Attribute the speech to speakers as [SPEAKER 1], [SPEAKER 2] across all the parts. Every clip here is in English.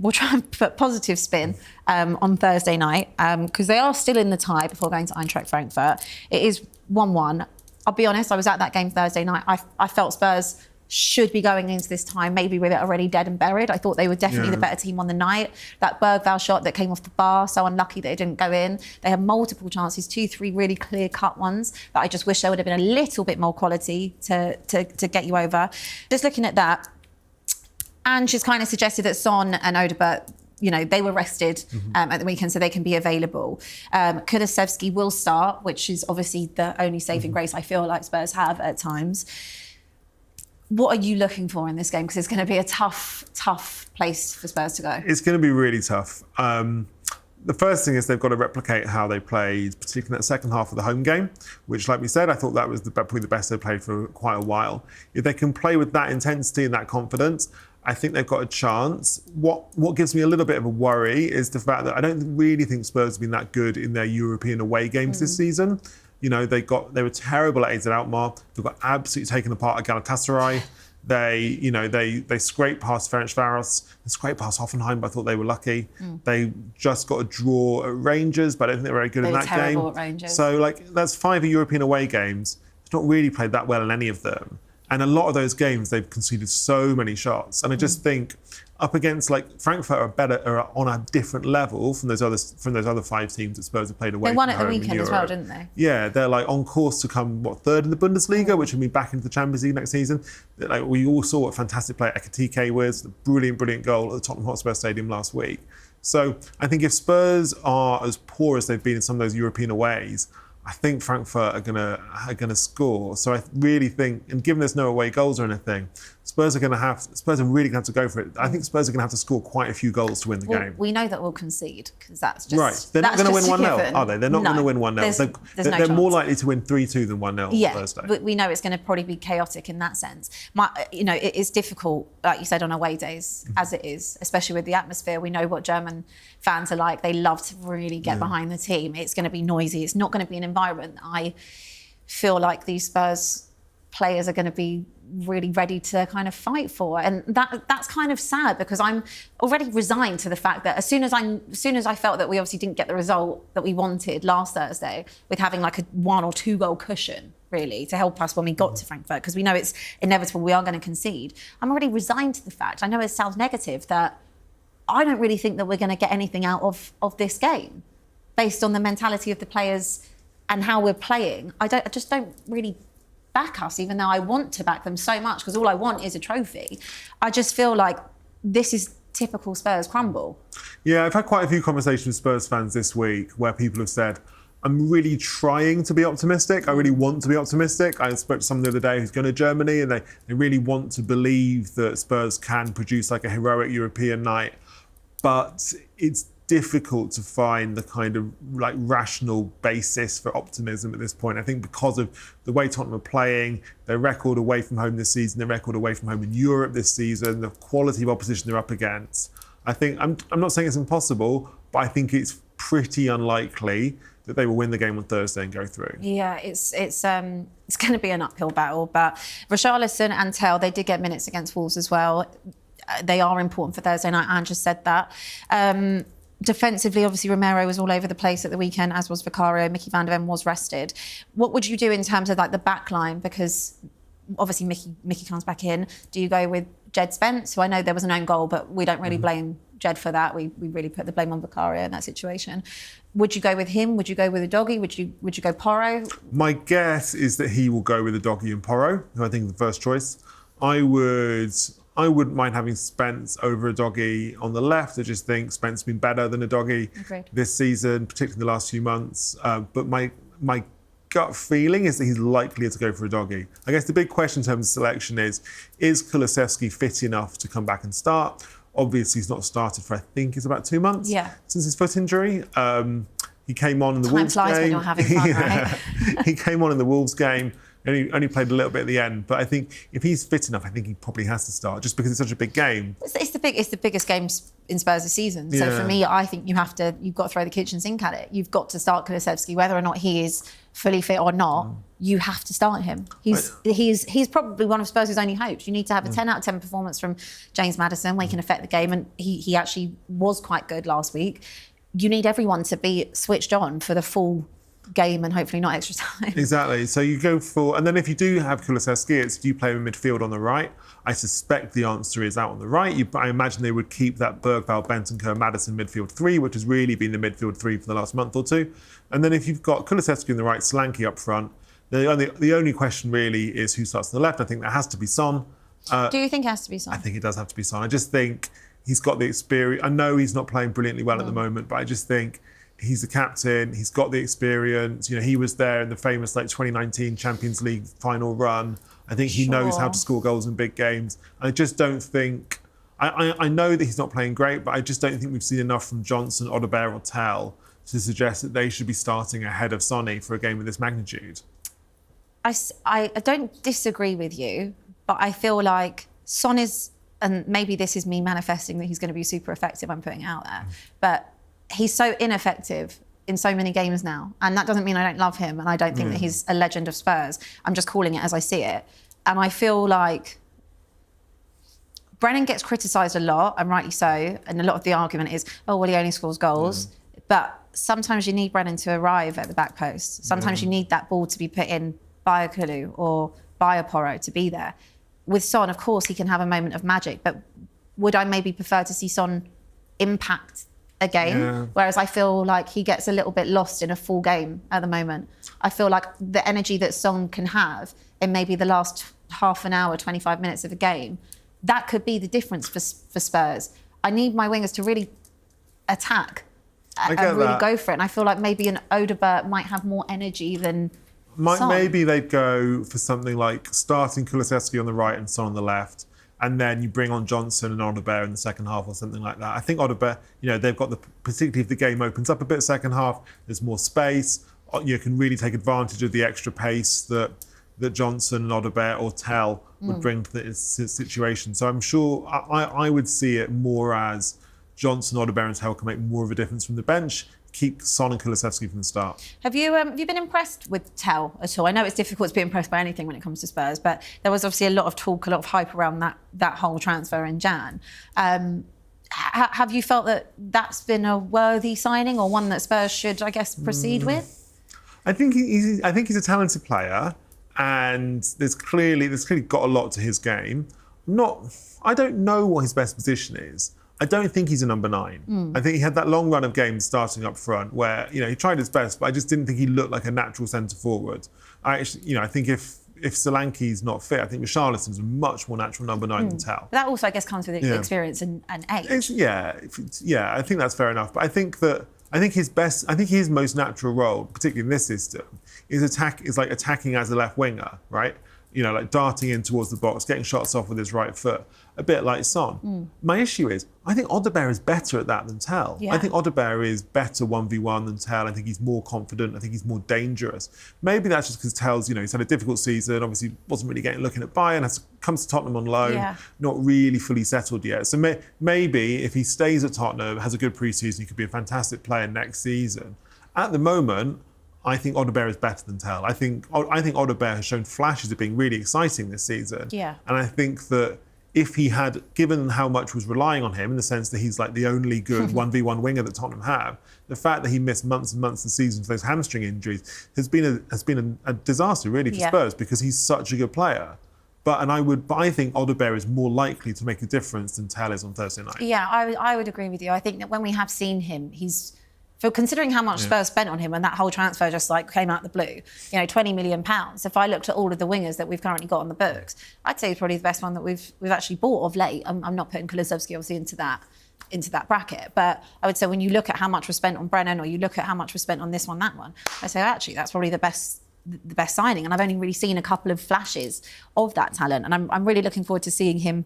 [SPEAKER 1] We'll try and put positive spin on Thursday night because they are still in the tie before going to Eintracht Frankfurt. It is 1-1. I'll be honest, I was at that game Thursday night. I felt Spurs should be going into this time maybe with it already dead and buried. I thought they were definitely the better team on the night. That Bergvall shot that came off the bar, so unlucky that it didn't go in. They had multiple chances, 2-3 really clear-cut ones, but I just wish there would have been a little bit more quality to get you over. Just looking at that, and she's kind of suggested that Son and Odebert, they were rested at the weekend, so they can be available. Kulusevski will start, which is obviously the only saving grace I feel like Spurs have at times. What are you looking for in this game? Because it's going to be a tough place for Spurs to go.
[SPEAKER 2] It's going to be really tough. The first thing is they've got to replicate how they played, particularly in that second half of the home game, which, like we said, I thought that was probably the best they played for quite a while. If they can play with that intensity and that confidence, I think they've got a chance. What gives me a little bit of a worry is the fact that I don't really think Spurs have been that good in their European away games this season. They were terrible at AZ Alkmaar. They got absolutely taken apart at Galatasaray. They scraped past Ferencváros, they scraped past Hoffenheim, but I thought they were lucky. They just got a draw at Rangers, but I don't think they were very good in that game.
[SPEAKER 1] Terrible at Rangers.
[SPEAKER 2] So that's 5 European away games. It's not really played that well in any of them. And a lot of those games, they've conceded so many shots. And I just think up against Frankfurt are on a different level from those other 5 teams that Spurs have played away.
[SPEAKER 1] They won at the weekend as well, didn't they?
[SPEAKER 2] Yeah, they're on course to come third in the Bundesliga, which will be back into the Champions League next season. We all saw what fantastic player Ekitike was, the brilliant goal at the Tottenham Hotspur Stadium last week. So I think if Spurs are as poor as they've been in some of those European aways, I think Frankfurt are gonna score. So I really think, and given there's no away goals or anything, Spurs are really gonna have to go for it. I think Spurs are gonna have to score quite a few goals to win the game.
[SPEAKER 1] We know that we'll concede because that's just
[SPEAKER 2] right. They're not going to win 1-0, are they? They're not going to win 1-0. They're more likely to win 3-2 than 1-0 on Thursday.
[SPEAKER 1] But we know it's going to probably be chaotic in that sense. It is difficult, like you said, on away days as it is, especially with the atmosphere. We know what German fans are like. They love to really get behind the team. It's going to be noisy. It's not going to be an environment that I feel like these Spurs players are going to be really ready to kind of fight for, and that's kind of sad because I'm already resigned to the fact that as soon as I felt that we obviously didn't get the result that we wanted last Thursday, with having a 1 or 2 goal cushion really to help us when we got to Frankfurt, because we know it's inevitable we are going to concede. I'm already resigned to the fact. I know it sounds negative, that I don't really think that we're going to get anything out of this game based on the mentality of the players and how we're playing. I just don't really back us, even though I want to back them so much because all I want is a trophy. I just feel like this is typical Spurs crumble.
[SPEAKER 2] Yeah, I've had quite a few conversations with Spurs fans this week where people have said, I'm really trying to be optimistic. I really want to be optimistic. I spoke to someone the other day who's going to Germany and they really want to believe that Spurs can produce a heroic European night. But it's difficult to find the kind of rational basis for optimism at this point. I think because of the way Tottenham are playing, their record away from home this season, their record away from home in Europe this season, the quality of opposition they're up against. I think I'm not saying it's impossible, but I think it's pretty unlikely that they will win the game on Thursday and go through. Yeah,
[SPEAKER 1] it's going to be an uphill battle. But Richarlison and Tell, they did get minutes against Wolves as well. They are important for Thursday night. Anne just said that. Defensively, obviously, Romero was all over the place at the weekend, as was Vicario. Mickey van der Ven was rested. What would you do in terms of the back line? Because obviously Mickey comes back in. Do you go with Jed Spence, who I know there was an own goal, but we don't really blame Jed for that. We really put the blame on Vicario in that situation. Would you go with him? Would you go with a doggy? Would you go Porro?
[SPEAKER 2] My guess is that he will go with a doggy and Porro, who I think is the first choice. I wouldn't mind having Spence over a doggy on the left. I just think Spence has been better than a doggy this season, particularly in the last few months. But my gut feeling is that he's likelier to go for a doggy. I guess the big question in terms of selection is Kulusevski fit enough to come back and start? Obviously, he's not started for, I think, it's about 2 months since his foot injury. He came on in the Wolves game.
[SPEAKER 1] Time flies when you're having fun, right?
[SPEAKER 2] He came on in the Wolves game. Only played a little bit at the end, but I think if he's fit enough, I think he probably has to start just because it's such a big game.
[SPEAKER 1] It's the biggest game in Spurs this season. So for me, I think you've got to throw the kitchen sink at it. You've got to start Kulusevski, whether or not he is fully fit or not. You have to start him. He's probably one of Spurs' only hopes. You need to have a 10 out of 10 performance from James Maddison where he can affect the game, and he actually was quite good last week. You need everyone to be switched on for the full game and hopefully not extra time.
[SPEAKER 2] Exactly. So you go for, and then if you do have Kulusevski, it's do you play him in midfield on the right? I suspect the answer is out on the right. I imagine they would keep that Bergvall, Bentancur, Maddison midfield three, which has really been the midfield three for the last month or two. And then if you've got Kulusevski on the right, Solanke up front, the only question really is who starts on the left. I think that has to be Son.
[SPEAKER 1] Do you think it has to be Son?
[SPEAKER 2] I think it does have to be Son. I just think he's got the experience. I know he's not playing brilliantly well at the moment, but I just think he's the captain. He's got the experience. You know, he was there in the famous 2019 Champions League final run. I think he knows how to score goals in big games. I just don't think. I know that he's not playing great, but I just don't think we've seen enough from Johnson, Odegaard, or Tell to suggest that they should be starting ahead of Sonny for a game of this magnitude.
[SPEAKER 1] I don't disagree with you, but I feel like Son is, and maybe this is me manifesting that he's going to be super effective. I'm putting it out there, but he's so ineffective in so many games now. And that doesn't mean I don't love him and I don't think that he's a legend of Spurs. I'm just calling it as I see it. And I feel like Brennan gets criticised a lot, and rightly so. And a lot of the argument is, oh, well, he only scores goals. But sometimes you need Brennan to arrive at the back post. Sometimes you need that ball to be put in by a Kulu or by a Porro to be there. With Son, of course, he can have a moment of magic, but would I maybe prefer to see Son impact a game? Whereas I feel like he gets a little bit lost in a full game at the moment. I feel like the energy that Son can have in maybe the last half an hour, 25 minutes of a game, that could be the difference for Spurs. I need my wingers to really attack and really go for it. And I feel like maybe an Odegaard might have more energy than Son.
[SPEAKER 2] Maybe they'd go for something like starting Kulusevski on the right and Son on the left, and then you bring on Johnson and Odegaard in the second half or something like that. I think Odegaard, they've got particularly if the game opens up a bit second half, there's more space. You can really take advantage of the extra pace that Johnson and Odegaard or Tell would bring to the situation. So I'm sure I would see it more as Johnson, Odegaard and Tell can make more of a difference from the bench. Keep Son and Kulusevski from the start. Have
[SPEAKER 1] you been impressed with Tell at all? I know it's difficult to be impressed by anything when it comes to Spurs, but there was obviously a lot of talk, a lot of hype around that whole transfer in Jan. Have you felt that that's been a worthy signing or one that Spurs should, I guess, proceed with?
[SPEAKER 2] I think he's a talented player, and there's clearly got a lot to his game. I don't know what his best position is. I don't think he's a number 9. I think he had that long run of games starting up front where, he tried his best, but I just didn't think he looked like a natural centre forward. I think if Solanke's not fit, I think Richarlison's a much more natural number 9 than Tell.
[SPEAKER 1] But that also, I guess, comes with experience and age.
[SPEAKER 2] I think that's fair enough. But I think his most natural role, particularly in this system, is attacking as a left winger, right? Like darting in towards the box, getting shots off with his right foot, a bit like Son. My issue is, I think Odegaard is better at that than Tell. I think Odegaard is better 1v1 than Tell. I think he's more confident. I think he's more dangerous. Maybe that's just because Tell's, he's had a difficult season. Obviously, wasn't really looking at Bayern. Comes to Tottenham on loan, not really fully settled yet. So maybe if he stays at Tottenham, has a good pre-season, he could be a fantastic player next season. At the moment, I think Odegaard is better than Tell. I think Odegaard has shown flashes of being really exciting this season. And I think that if he had, given how much was relying on him in the sense that he's like the only good 1v1 winger that Tottenham have, the fact that he missed months and months of the season for those hamstring injuries has been a disaster really for Spurs because he's such a good player. But I think Odegaard is more likely to make a difference than Tell is on Thursday night.
[SPEAKER 1] Yeah, I would agree with you. I think that when we have seen him, for considering how much Spurs spent on him and that whole transfer just came out the blue, £20 million. If I looked at all of the wingers that we've currently got on the books, I'd say he's probably the best one that we've actually bought of late. I'm not putting Kulusevski obviously into that bracket, but I would say when you look at how much was spent on Brennan or you look at how much was spent on this one, that one, I say actually that's probably the best signing. And I've only really seen a couple of flashes of that talent, and I'm really looking forward to seeing him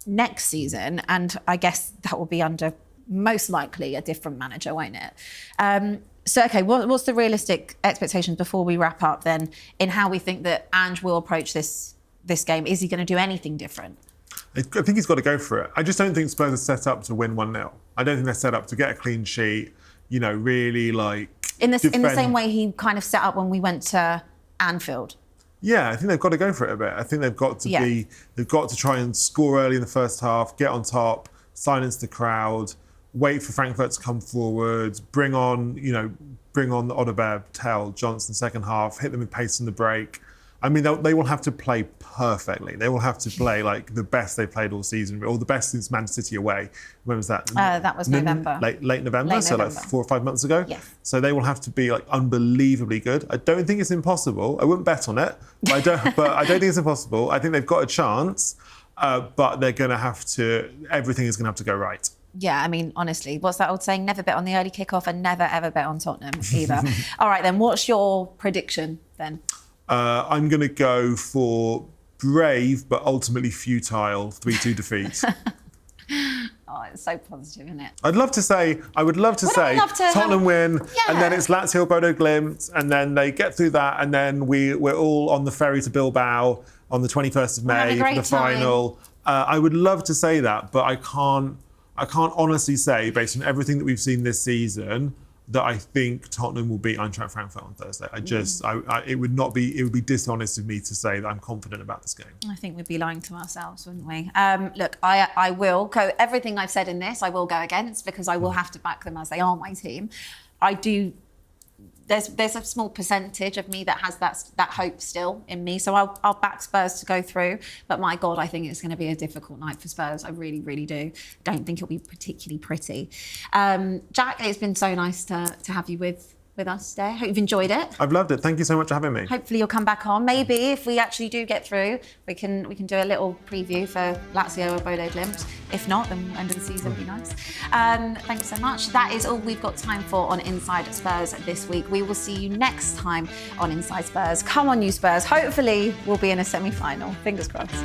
[SPEAKER 1] next season. And I guess that will be under most likely a different manager, won't it? So, okay, what's the realistic expectations before we wrap up then in how we think that Ange will approach this game? Is he going to do anything different?
[SPEAKER 2] I think he's got to go for it. I just don't think Spurs are set up to win 1-0. I don't think they're set up to get a clean sheet, really like...
[SPEAKER 1] In the same way he kind of set up when we went to Anfield.
[SPEAKER 2] Yeah, I think they've got to go for it a bit. I think they've got to try and score early in the first half, get on top, silence the crowd, wait for Frankfurt to come forward, bring on Odegaard, Tell, Johnson second half, hit them with pace on the break. I mean, they will have to play perfectly. They will have to play like the best they've played all season, or the best since Man City away. When was that?
[SPEAKER 1] That was November.
[SPEAKER 2] Late November, so like 4 or 5 months ago.
[SPEAKER 1] Yes.
[SPEAKER 2] So they will have to be like unbelievably good. I don't think it's impossible. I wouldn't bet on it, but I don't think it's impossible. I think they've got a chance, but they're going to have to. Everything is going to have to go right.
[SPEAKER 1] Yeah, I mean, honestly, what's that old saying? Never bet on the early kickoff and never ever bet on Tottenham either. All right, then, what's your prediction then?
[SPEAKER 2] I'm going to go for brave but ultimately futile 3-2 defeat.
[SPEAKER 1] Oh, it's so positive, isn't it?
[SPEAKER 2] I would love to say Tottenham win, and then it's Lazio, Bodo Glimt, and then they get through that, and then we're all on the ferry to Bilbao on the 21st of May for the final. I would love to say that, but I can't honestly say, based on everything that we've seen this season, that I think Tottenham will beat Eintracht Frankfurt on Thursday. It would be dishonest of me to say that I'm confident about this game. I
[SPEAKER 1] think we'd be lying to ourselves, wouldn't we? Look, I will go, everything I've said in this, I will go against because I will have to back them as they are my team. There's a small percentage of me that has that hope still in me. So I'll back Spurs to go through. But my God, I think it's going to be a difficult night for Spurs. I really, really do. Don't think it'll be particularly pretty. Jack, it's been so nice to have you with us today. Hope you've enjoyed it.
[SPEAKER 2] I've loved it. Thank you so much for having me.
[SPEAKER 1] Hopefully you'll come back on. Maybe if we actually do get through, we can do a little preview for Lazio or Bodo Glimt. If not, then end of the season would be nice. Thanks so much. That is all we've got time for on Inside Spurs this week. We will see you next time on Inside Spurs. Come on, you Spurs. Hopefully we'll be in a semi-final. Fingers crossed.